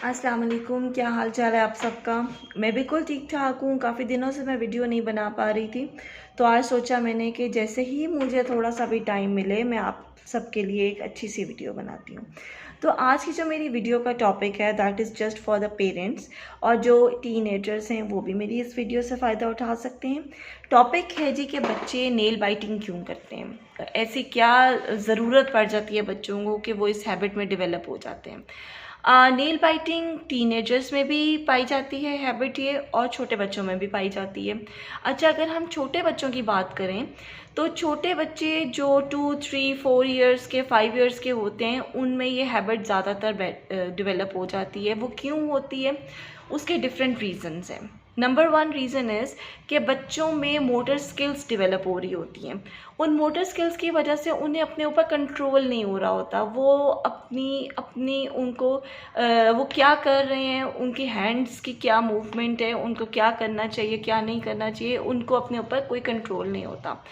अस्सलाम वालेकुम, क्या हाल चाल है आप सबका। मैं बिल्कुल ठीक ठाक हूँ। काफ़ी दिनों से मैं वीडियो नहीं बना पा रही थी, तो आज सोचा मैंने कि जैसे ही मुझे थोड़ा सा भी टाइम मिले मैं आप सबके लिए एक अच्छी सी वीडियो बनाती हूँ। तो आज की जो मेरी वीडियो का टॉपिक है that is just for the parents, और जो टीनेजर्स हैं वो भी मेरी इस वीडियो से फ़ायदा उठा सकते हैं। टॉपिक है जी कि बच्चे नेल बाइटिंग क्यों करते हैं, ऐसी क्या ज़रूरत पड़ जाती है बच्चों को कि वो इस हैबिट में डेवलप हो जाते हैं। नेल बाइटिंग टीनेजर्स में भी पाई जाती है हैबिट ये, और छोटे बच्चों में भी पाई जाती है। अच्छा, अगर हम छोटे बच्चों की बात करें तो छोटे बच्चे जो 2, 3, 4 इयर्स के 5 इयर्स के होते हैं उनमें ये हैबिट ज़्यादातर डेवलप हो जाती है। वो क्यों होती है, उसके डिफरेंट रीजंस हैं। नंबर 1 रीज़न इज़ कि बच्चों में मोटर स्किल्स डेवलप हो रही होती हैं। उन मोटर स्किल्स की वजह से उन्हें अपने ऊपर कंट्रोल नहीं हो रहा होता। वो अपनी अपनी उनको वो क्या कर रहे हैं, उनकी हैंड्स की क्या मूवमेंट है, उनको क्या करना चाहिए क्या नहीं करना चाहिए, उनको अपने ऊपर कोई कंट्रोल नहीं होता।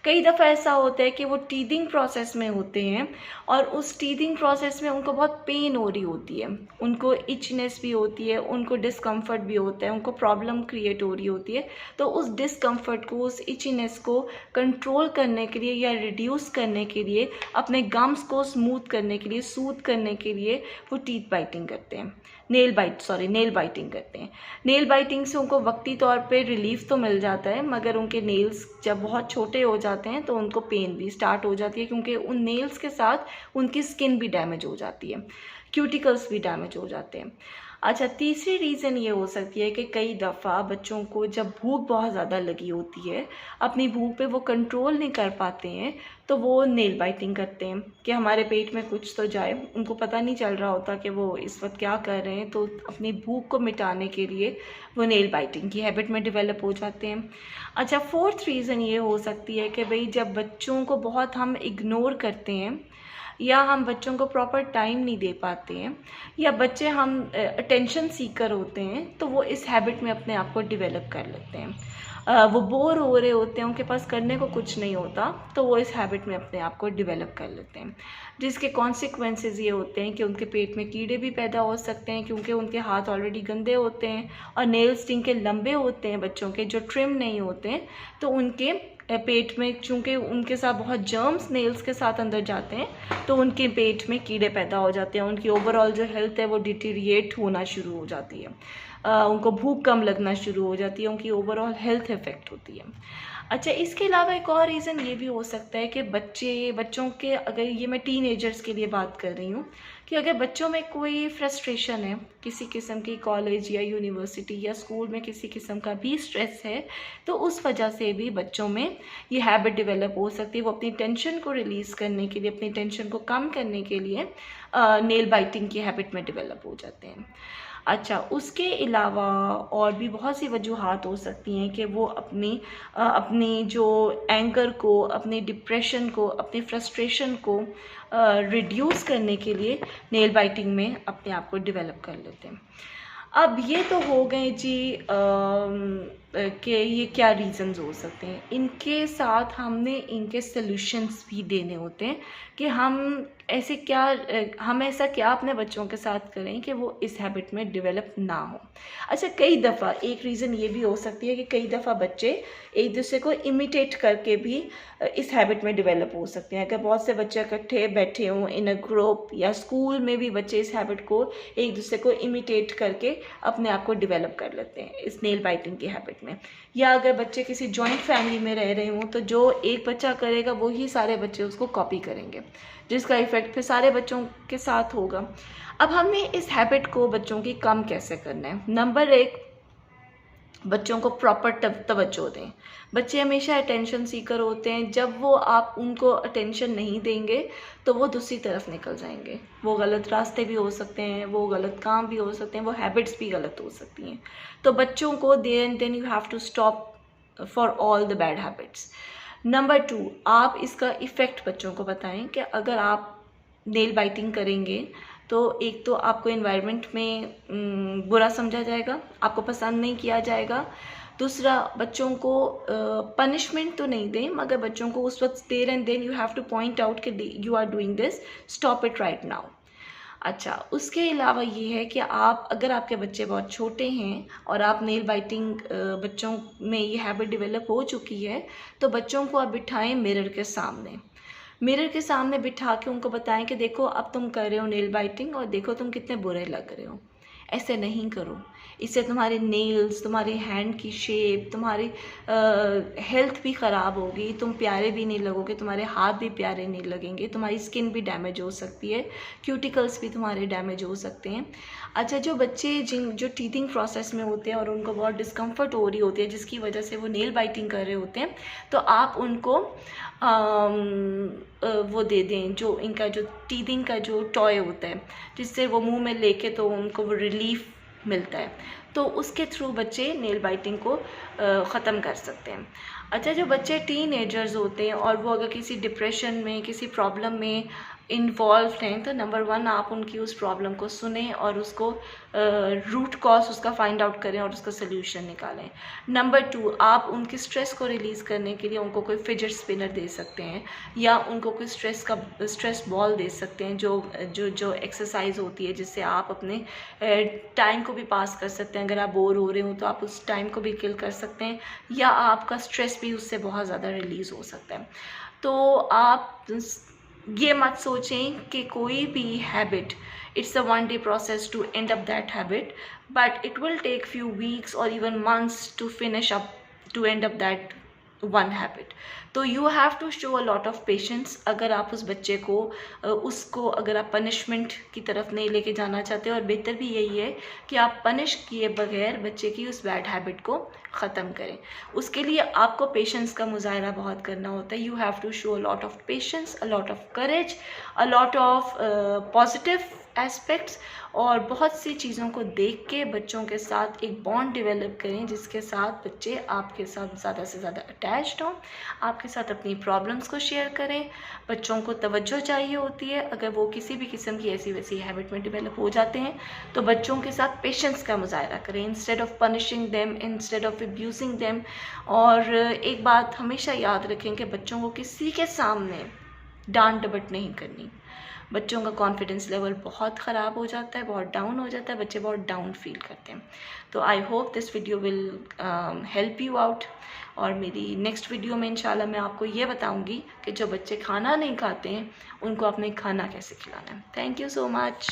कई दफ़ा ऐसा होता है कि वो टीदिंग प्रोसेस में होते हैं और उस टीदिंग प्रोसेस में उनको बहुत पेन हो रही होती है, उनको इचनेस भी होती है, उनको डिस्कम्फर्ट भी होता है, उनको प्रॉब्लम क्रिएट हो रही होती है। तो उस डिस्कम्फर्ट को, उस इचनेस को कंट्रोल करने के लिए या रिड्यूस करने के लिए, अपने गम्स को स्मूथ करने के लिए, सूथ करने के लिए वो टीथ बाइटिंग करते हैं, नेल बाइटिंग करते हैं। नेल बाइटिंग से उनको वक्ती तौर पे रिलीफ तो मिल जाता है, मगर उनके नेल्स जब बहुत छोटे हो जाते हैं तो उनको पेन भी स्टार्ट हो जाती है, क्योंकि उन नेल्स के साथ उनकी स्किन भी डैमेज हो जाती है, क्यूटिकल्स भी डैमेज हो जाते हैं। अच्छा, तीसरी रीज़न ये हो सकती है कि कई दफ़ा बच्चों को जब भूख बहुत ज़्यादा लगी होती है, अपनी भूख पे वो कंट्रोल नहीं कर पाते हैं, तो वो नेल बाइटिंग करते हैं कि हमारे पेट में कुछ तो जाए। उनको पता नहीं चल रहा होता कि वो इस वक्त क्या कर रहे हैं, तो अपनी भूख को मिटाने के लिए वो नेल बाइटिंग की हैबिट में डेवलप हो जाते हैं। अच्छा, फोर्थ रीज़न ये हो सकती है कि भाई जब बच्चों को बहुत हम इग्नोर करते हैं या हम बच्चों को प्रॉपर टाइम नहीं दे पाते हैं, या बच्चे हम अटेंशन सीकर होते हैं, तो वो इस हैबिट में अपने आप को डेवलप कर लेते हैं। वो बोर हो रहे होते हैं, उनके पास करने को कुछ नहीं होता, तो वो इस हैबिट में अपने आप को डेवलप कर लेते हैं, जिसके कॉन्सिक्वेंसेस ये होते हैं कि उनके पेट में कीड़े भी पैदा हो सकते हैं, क्योंकि उनके हाथ ऑलरेडी गंदे होते हैं और नेल्स जिनके लंबे होते हैं बच्चों के, जो ट्रिम नहीं होते हैं, तो उनके पेट में चूँकि उनके साथ बहुत जर्म्स नेल्स के साथ अंदर जाते हैं, तो उनके पेट में कीड़े पैदा हो जाते हैं। उनकी ओवरऑल जो हेल्थ है वो डिटीरिएट होना शुरू हो जाती है, उनको भूख कम लगना शुरू हो जाती है, उनकी ओवरऑल हेल्थ इफ़ेक्ट होती है। अच्छा, इसके अलावा एक और रीज़न ये भी हो सकता है कि बच्चों के, अगर ये मैं टीनेजर्स के लिए बात कर रही हूँ, कि अगर बच्चों में कोई फ्रस्ट्रेशन है, किसी किस्म की कॉलेज या यूनिवर्सिटी या स्कूल में किसी किस्म का भी स्ट्रेस है, तो उस वजह से भी बच्चों में ये हैबिट डेवलप हो सकती है। वो अपनी टेंशन को रिलीज़ करने के लिए, अपनी टेंशन को कम करने के लिए नेल बाइटिंग की हैबिट में डेवलप हो जाते हैं। अच्छा, उसके अलावा और भी बहुत सी वजूहात हो सकती हैं कि वो अपनी जो एंगर को, अपने डिप्रेशन को, अपनी फ्रस्ट्रेशन को रिड्यूस करने के लिए नेल बाइटिंग में अपने आप को डेवलप कर लेते हैं। अब ये तो हो गए जी कि ये क्या रीज़न्स हो सकते हैं। इनके साथ हमने इनके सॉल्यूशंस भी देने होते हैं कि हम ऐसा क्या अपने बच्चों के साथ करें कि वो इस हैबिट में डेवलप ना हो। अच्छा, कई दफ़ा एक रीज़न ये भी हो सकती है कि कई दफ़ा बच्चे एक दूसरे को इमिटेट करके भी इस हैबिट में डेवलप हो सकते हैं। अगर बहुत से बच्चे इकट्ठे बैठे हों इन अ ग्रुप, या स्कूल में भी बच्चे इस हैबिट को एक दूसरे को इमिटेट करके अपने आप को डेवलप कर लेते हैं इस नेल बाइटिंग की हैबिट में। या अगर बच्चे किसी जॉइंट फैमिली में रह रहे हों, तो जो एक बच्चा करेगा वो ही सारे बच्चे उसको कॉपी करेंगे, जिसका इफ़ेक्ट फिर सारे बच्चों के साथ होगा। अब हमने इस हैबिट को बच्चों की कम कैसे करना है। नंबर 1, बच्चों को प्रॉपर तवज्जो दें। बच्चे हमेशा अटेंशन सीकर होते हैं, जब वो आप उनको अटेंशन नहीं देंगे तो वो दूसरी तरफ निकल जाएंगे। वो गलत रास्ते भी हो सकते हैं, वो गलत काम भी हो सकते हैं, वो हैबिट्स भी गलत हो सकती हैं। तो बच्चों को then you have to stop for all the bad habits. Number 2, आप इसका इफ़ेक्ट बच्चों को बताएं कि अगर आप नेल बाइटिंग करेंगे तो एक तो आपको एनवायरनमेंट में बुरा समझा जाएगा, आपको पसंद नहीं किया जाएगा। दूसरा, बच्चों को पनिशमेंट तो नहीं दें, मगर बच्चों को उस वक्त there and then you have to point out कि you are doing this, stop it right now. अच्छा, उसके अलावा ये है कि आप अगर आपके बच्चे बहुत छोटे हैं और आप नेल बाइटिंग बच्चों में ये हैबिट डेवलप हो चुकी है, तो बच्चों को आप बिठाएं मिरर के सामने। मिरर के सामने बिठा के उनको बताएं कि देखो अब तुम कर रहे हो नेल बाइटिंग और देखो तुम कितने बुरे लग रहे हो। ऐसे नहीं करो, इससे तुम्हारे नेल्स, तुम्हारी हैंड की शेप, तुम्हारी हेल्थ भी ख़राब होगी, तुम प्यारे भी नहीं लगोगे, तुम्हारे हाथ भी प्यारे नहीं लगेंगे, तुम्हारी स्किन भी डैमेज हो सकती है, क्यूटिकल्स भी तुम्हारे डैमेज हो सकते हैं। अच्छा, जो बच्चे जो टीथिंग प्रोसेस में होते हैं और उनको बहुत डिस्कम्फर्ट हो रही होती है जिसकी वजह से वो नेल बाइटिंग कर रहे होते हैं, तो आप उनको वो दे दें, जो इनका जो टीथिंग का जो टॉय होता है जिससे वो मुंह में लेके तो उनको वो रिलीफ मिलता है, तो उसके थ्रू बच्चे नेल बाइटिंग को ख़त्म कर सकते हैं। अच्छा, जो बच्चे टीनेजर्स होते हैं और वो अगर किसी डिप्रेशन में, किसी प्रॉब्लम में इन्वॉल्व हैं, तो नंबर 1 आप उनकी उस प्रॉब्लम को सुनें और उसको रूट कॉज उसका फाइंड आउट करें और उसका सल्यूशन निकालें। नंबर 2 आप उनकी स्ट्रेस को रिलीज़ करने के लिए उनको कोई फिजेट स्पिनर दे सकते हैं या उनको कोई स्ट्रेस बॉल दे सकते हैं, जो एक्सरसाइज होती है जिससे आप अपने टाइम को भी पास कर सकते हैं। अगर आप बोर हो रहे हो तो आप उस टाइम को भी किल कर सकते हैं या आपका स्ट्रेस भी उससे बहुत ज़्यादा रिलीज़ हो सकता है। तो आप ये मत सोचें कि कोई भी habit, it's a one day process to end up that habit, but it will take few weeks or even months to finish up, to end up that one habit. तो you have to show a lot of patience। अगर आप उस बच्चे को उसको अगर आप punishment की तरफ नहीं लेके जाना चाहते, और बेहतर भी यही है कि आप पनिश किए बगैर बच्चे की उस बैड हैबिट को ख़त्म करें। उसके लिए आपको पेशेंस का मुजाहरा बहुत करना होता है। You have to show a lot of patience, a lot of courage, a lot of positive aspects, और बहुत सी चीज़ों को देख के बच्चों के साथ एक बॉन्ड डेवलप करें जिसके साथ बच्चे आपके साथ ज़्यादा से ज़्यादा अटैच्ड हों, आपके साथ अपनी प्रॉब्लम्स को शेयर करें। बच्चों को तवज्जो चाहिए होती है। अगर वो किसी भी किस्म की ऐसी वैसी हैबिट में डेवलप हो जाते हैं तो बच्चों के साथ पेशेंस का मुजाहरा करें, instead of punishing them, instead of abusing them. और एक बात हमेशा याद रखें कि बच्चों को किसी के सामने डांट डपट नहीं करनी। बच्चों का कॉन्फिडेंस लेवल बहुत ख़राब हो जाता है, बहुत डाउन हो जाता है, बच्चे बहुत डाउन फील करते हैं। तो I hope this video will help you out. और मेरी नेक्स्ट वीडियो में इंशाल्लाह मैं आपको ये बताऊंगी कि जो बच्चे खाना नहीं खाते हैं उनको आपने खाना कैसे खिलाना है। Thank you so much.